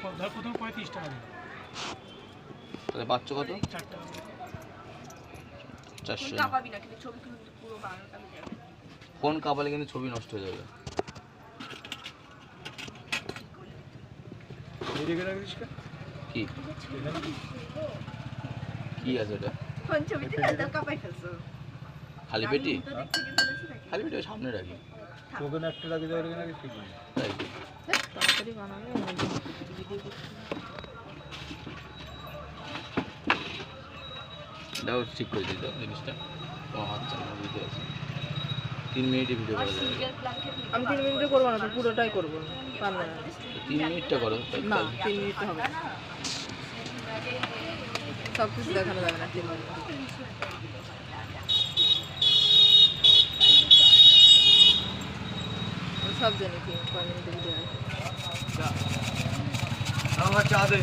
ধর প্রথমে 35 টাকা দিলাম, তাহলে পাচ্ছ কত? 4 টাকা। 400। কাঁপাবি না, কিন্তু ছবি কিন্তু পুরো বাংলাটা আমি যাবে। ফোন কাঁপালে কিন্তু ছবি নষ্ট হয়ে যাবে। কি কি আছে এটা? কোন ছবিতে না কাঁপাই ফেলছো? খালি পেটি? তো দেখতে গিয়ে বলেছি নাকি? খালি পেটি ওই সামনে রাখি। তোকে একটা লাগে যাওয়ার নাকি ঠিক না। তাই তাড়াতাড়ি বানাবে এটাও ঠিক করে দিতে জিনিসটা। তোমার হাত চালানো ভিডিও আছে, 3 মিনিটে ভিডিও করা যাবে। আমি 3 মিনিটে করবো না, তো পুরোটাই করবো, পারবো না। 3 মিনিটটা করো। না 3 মিনিট হবে না, সব কিছু দেখানো যাবে না 3 মিনিট। সব জানি কি কয় মিনিটের ভিডিও আছে। আমার চা দে,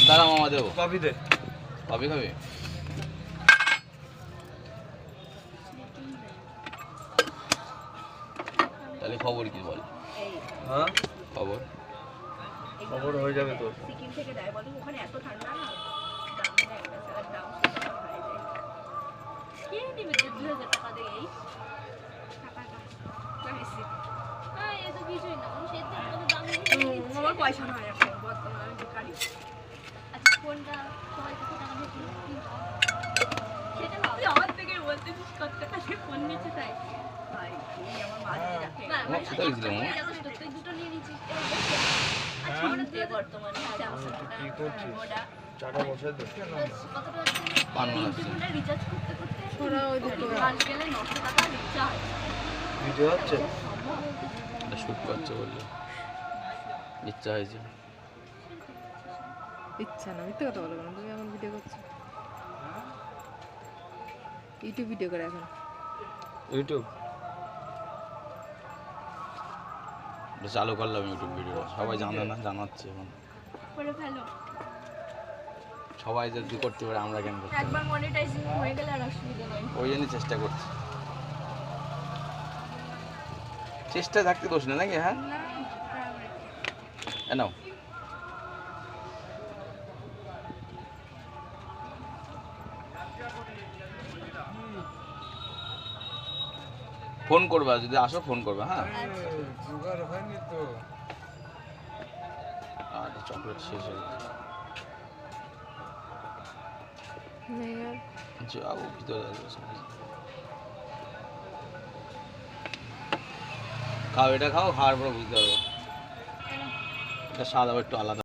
দাঁড়া মামা দেবো। কফি দে। কবে খাবে? তাহলে খবর কি বল? হ্যাঁ খবর খবর হয়ে যাবে তো। সিকিম থেকে দেয় বলে ওখানে এত ঠান্ডা না, দাম হয়ে যায়। কি দিবে 2000 টাকা দিয়ে এই টাকাটা বেশি। হ্যাঁ এ তো কিছুই না, মানুষ এত দাম দিয়ে আমার পয়সা নয় এখন বর্তমানে বেকারি। আচ্ছা কোনটা সবাই কত টাকা দিয়ে সেটা তুই আমার থেকে বলতেছিস কত টাকা দিয়ে ফোন নিচ্ছে তাই ভাই তুমি আমার মাঝে রাখে না আমার কোথায় গেছিলাম মামা? তুই দুটো নিয়ে নিচ্ছিস আচ্ছা আমরা দিয়ে বর্তমানে কি করছিস? চাটা বসে দে। পান বানাচ্ছি। রিচার্জ করতে করতে ওরা ওই দুটো মাস গেলে 900 টাকা রিচার্জ। ভিডিও হচ্ছে? এটা শুট করছে বললো, ইচ্ছা হয়েছে। ইচ্ছা না, মিথ্যে কথা বলো কেন? তুমি এখন ভিডিও করছো, ইউটিউব ভিডিও করে এখন। ইউটিউব এটা চালু করলাম ইউটিউব ভিডিও, সবাই জানে না, জানাচ্ছে এখন। করে ফেলো, সবাই যদি করতে পারে আমরা কেন করতে পারি? একবার মনিটাইজিং হয়ে গেলে আর অসুবিধা নেই। ওই জন্যই চেষ্টা করছি। চেষ্টা থাকতে দোষ নেই নাকি? হ্যাঁ নাও ফোন করবা, যদি আসো ফোন করবা। হ্যাঁ জোগাড় হয়নি তো। আর চকলেট শেষ হয়ে গেছে। যাবো ভিতরে, খাও এটা খাও, খাওয়ার পরে বুঝতে পারবো এটা স্বাদ আবার একটু আলাদা।